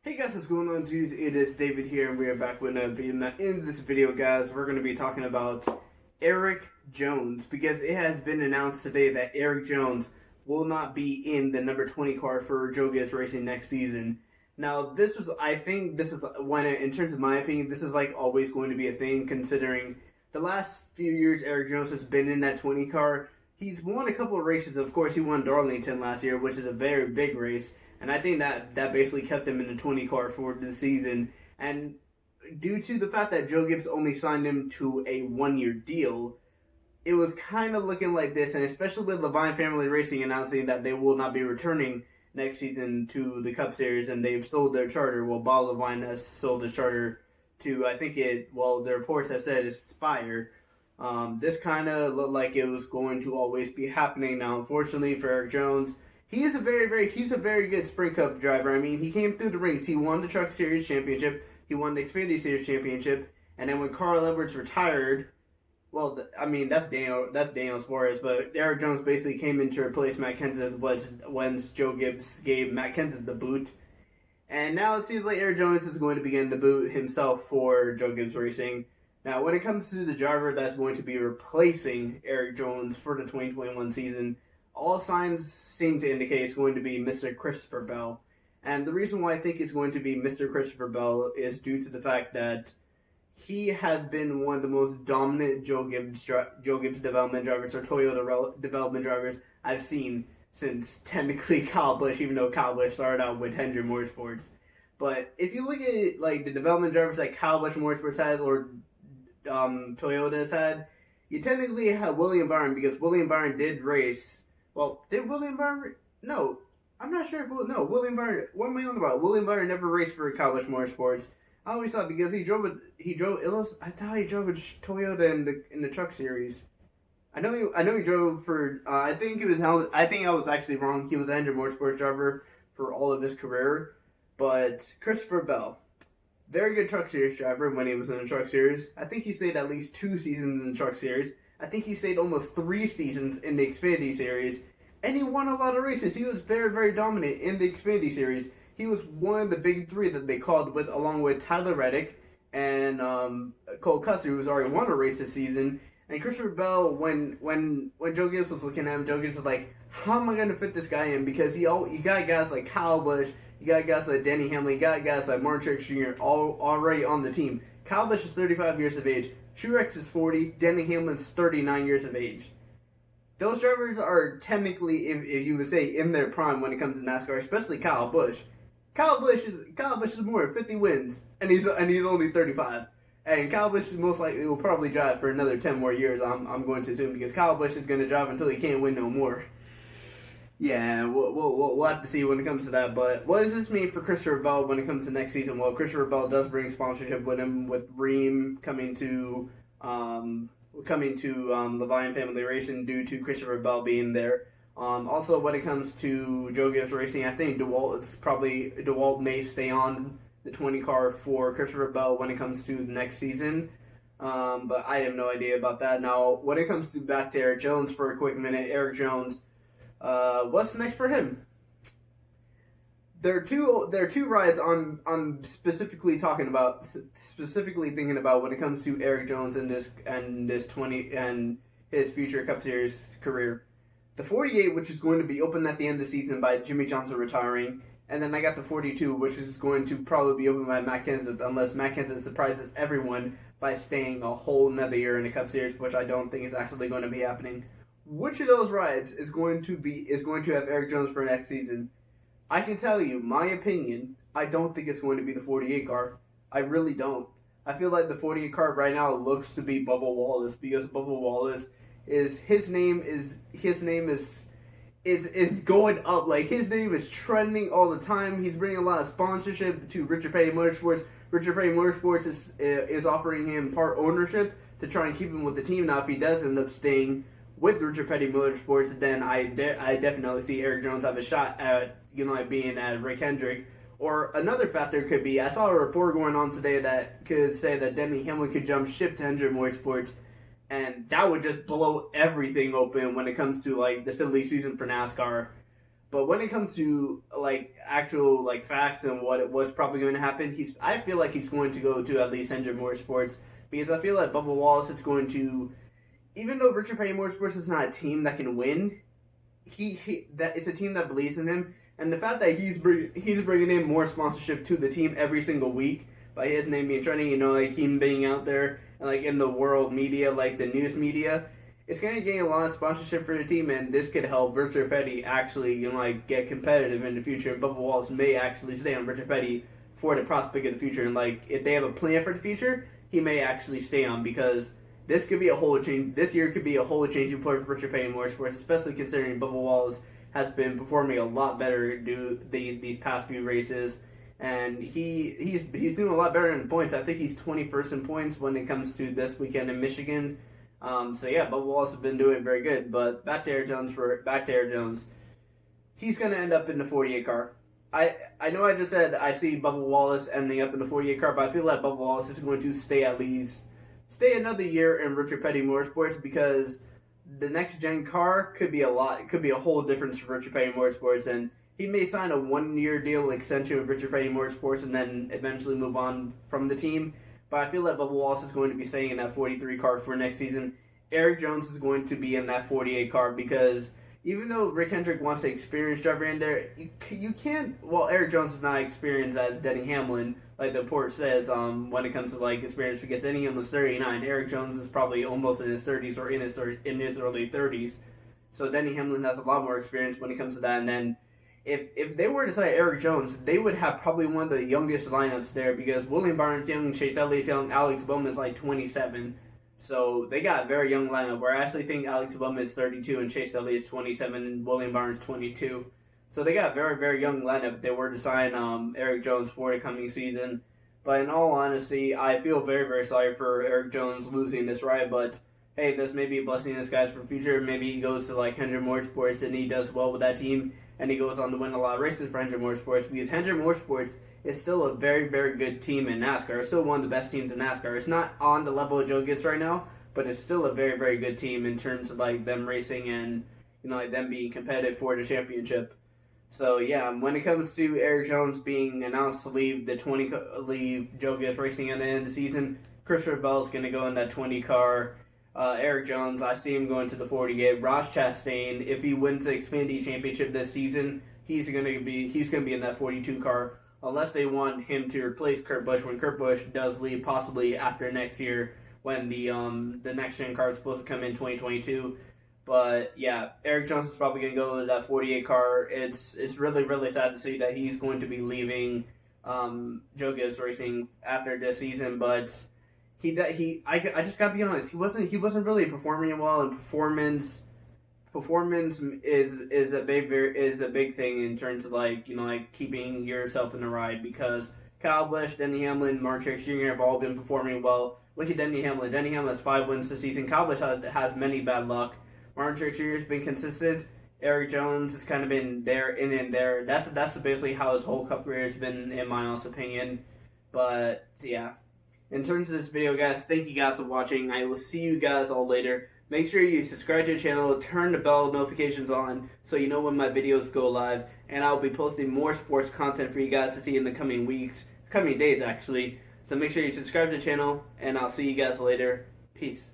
Hey guys, what's going on, dudes? It is David here, and we are back with another video. Now, in this video, guys, we're going to be talking about Erik Jones, because it has been announced today that Erik Jones will not be in the number 20 car for Joe Gibbs Racing next season. Now, I think this is when, in terms of my opinion, this is like always going to be a thing, considering the last few years Erik Jones has been in that 20 car. He's won a couple of races. Of course, he won Darlington last year, which is a very big race. And I think that basically kept him in the 20 car for the season. And due to the fact that Joe Gibbs only signed him to a 1-year deal, it was kind of looking like this. And especially with Levine Family Racing announcing that they will not be returning next season to the Cup Series, and they've sold their charter. Well, Bob Levine has sold his charter to, the reports have said it's Spire. This kind of looked like it was going to always be happening. Now, unfortunately for Erik Jones, he's a very good Sprint Cup driver. I mean, he came through the ranks. He won the Truck Series Championship. He won the Xfinity Series Championship. And then when Carl Edwards retired, that's Daniel Suarez, but Erik Jones basically came in to replace Matt Kenseth when Joe Gibbs gave Matt Kenseth the boot. And now it seems like Erik Jones is going to be getting the boot himself for Joe Gibbs Racing. Now, when it comes to the driver that's going to be replacing Erik Jones for the 2021 season, all signs seem to indicate it's going to be Mr. Christopher Bell. And the reason why I think it's going to be Mr. Christopher Bell is due to the fact that he has been one of the most dominant Joe Gibbs development drivers, or Toyota development drivers, I've seen since technically Kyle Busch, even though Kyle Busch started out with Hendrick Motorsports. But if you look at like the development drivers that Kyle Busch Motorsports had, or Toyota has had, you technically have William Byron, because William Byron did race. Well, did William Byron? No, I'm not sure if William Byron. What am I on about? William Byron never raced for Kyle Busch Motorsports. I always thought because I thought he drove a Toyota in the Truck Series. I know he drove for. I think I was actually wrong. He was a Hendrick Motorsports driver for all of his career. But Christopher Bell, very good Truck Series driver when he was in the Truck Series. I think he stayed at least 2 seasons in the Truck Series. I think he stayed almost 3 seasons in the Xfinity Series, and he won a lot of races. He was very, very dominant in the Xfinity Series. He was one of the big 3 that they called with, along with Tyler Reddick and Cole Custer, who's already won a race this season. And Christopher Bell, when Joe Gibbs was looking at him, Joe Gibbs was like, how am I going to fit this guy in? Because you got guys like Kyle Busch, you got guys like Denny Hamlin, you got guys like Martin Truex Jr. all already on the team. Kyle Busch is 35 years of age. Truex is 40. Denny Hamlin's 39 years of age. Those drivers are technically, if you would say, in their prime when it comes to NASCAR, especially Kyle Busch. Kyle Busch is more than 50 wins, and he's only 35. And Kyle Busch most likely will probably drive for another 10 more years. I'm going to assume, because Kyle Busch is going to drive until he can't win no more. Yeah, we'll have to see when it comes to that. But what does this mean for Christopher Bell when it comes to next season? Well, Christopher Bell does bring sponsorship with him, with Ream coming to Levine Family Racing due to Christopher Bell being there. Also, when it comes to Joe Gibbs Racing, I think DeWalt may stay on the 20 car for Christopher Bell when it comes to the next season. But I have no idea about that. Now, when it comes to back to Erik Jones for a quick minute, Erik Jones. What's next for him? There are two rides I'm specifically thinking about when it comes to Erik Jones and his future Cup Series career. The 48, which is going to be opened at the end of the season by Jimmy Johnson retiring, and then I got the 42, which is going to probably be opened by Matt Kenseth, unless Matt Kenseth surprises everyone by staying a whole another year in the Cup Series, which I don't think is actually going to be happening. Which of those rides is going to have Erik Jones for next season? I can tell you, my opinion, I don't think it's going to be the 48 car. I really don't. I feel like the 48 car right now looks to be Bubba Wallace, because Bubba Wallace his name is going up. Like, his name is trending all the time. He's bringing a lot of sponsorship to Richard Petty Motorsports. Richard Petty Motorsports is offering him part ownership to try and keep him with the team. Now, if he does end up staying with Richard Petty Motorsports, then I definitely see Erik Jones have a shot at being at Rick Hendrick. Or another factor could be, I saw a report going on today that could say that Denny Hamlin could jump ship to Hendrick Motorsports, and that would just blow everything open when it comes to like the silly season for NASCAR. But when it comes to like actual like facts and what it was probably going to happen, I feel like he's going to go to at least Hendrick Motorsports because I feel like Bubba Wallace is going to, even though Richard Petty Motorsports is not a team that can win, that it's a team that believes in him, and the fact that he's bringing in more sponsorship to the team every single week by his name being trending, you know, like him being out there and like in the world media, like the news media, it's going to gain a lot of sponsorship for the team, and this could help Richard Petty actually, you know, like get competitive in the future. And Bubba Wallace may actually stay on Richard Petty for the prospect of the future, and like if they have a plan for the future, he may actually stay on because this could be a whole change. This year could be a whole changing point for Richard Petty Motorsports, especially considering Bubba Wallace has been performing a lot better these past few races, and he's doing a lot better in points. I think he's 21st in points when it comes to this weekend in Michigan. So yeah, Bubba Wallace has been doing very good. But back to Eric Jones. He's gonna end up in the 48 car. I know I just said I see Bubba Wallace ending up in the 48 car, but I feel like Bubba Wallace is going to stay another year in Richard Petty Motorsports because the next gen car could be a whole difference for Richard Petty Motorsports, and he may sign a 1-year deal extension with Richard Petty Motorsports and then eventually move on from the team. But I feel like Bubba Wallace is going to be staying in that 43 car for next season. Erik Jones is going to be in that 48 car because even though Rick Hendrick wants an experienced driver in there, you can't. Well, Erik Jones is not experienced as Denny Hamlin, like the report says. When it comes to like experience, because Denny Hamlin's 39, Erik Jones is probably almost in his 30s or in his early 30s. So Denny Hamlin has a lot more experience when it comes to that. And then if they were to say Erik Jones, they would have probably one of the youngest lineups there because William Byron's young, Chase Elliott's young, Alex Bowman's like 27. So they got a very young lineup where I actually think Alex Bowman is 32 and Chase Elliott's 27 and William Byron's 22. So they got a very, very young lineup if they were to sign Erik Jones for the coming season. But in all honesty, I feel very, very sorry for Erik Jones losing this ride. But hey, this may be a blessing in disguise for the future. Maybe he goes to like Hendrick Motorsports and he does well with that team. And he goes on to win a lot of races for Hendrick Motorsports because Hendrick Motorsports is still a very, very good team in NASCAR. It's still one of the best teams in NASCAR. It's not on the level of Joe Gibbs right now, but it's still a very, very good team in terms of like them racing and, you know, like them being competitive for the championship. So yeah, when it comes to Erik Jones being announced to leave Joe Gibbs Racing at the end of the season, Christopher Bell's going to go in that 20 car. Erik Jones, I see him going to the 48. Ross Chastain, if he wins the Xfinity Championship this season, he's going to be in that 42 car. Unless they want him to replace Kurt Busch when Kurt Busch does leave, possibly after next year when the next gen car is supposed to come in 2022. But yeah, Erik Jones is probably going to go to that 48 car. It's really, really sad to see that he's going to be leaving Joe Gibbs Racing after this season. But I just gotta be honest, he wasn't really performing well, and performance is a big thing in terms of like, you know, like keeping yourself in the ride, because Kyle Busch, Denny Hamlin, Mark Truex Jr. have all been performing well. Look at Denny Hamlin. Denny Hamlin has 5 wins this season. Kyle Busch has many bad luck. Martin Truex Jr. has been consistent. Erik Jones has kind of been there and there. That's basically how his whole Cup career has been, in my honest opinion. But yeah, in terms of this video, guys, thank you guys for watching. I will see you guys all later. Make sure you subscribe to the channel, turn the bell notifications on so you know when my videos go live, and I'll be posting more sports content for you guys to see in the coming days actually. So make sure you subscribe to the channel, and I'll see you guys later. Peace.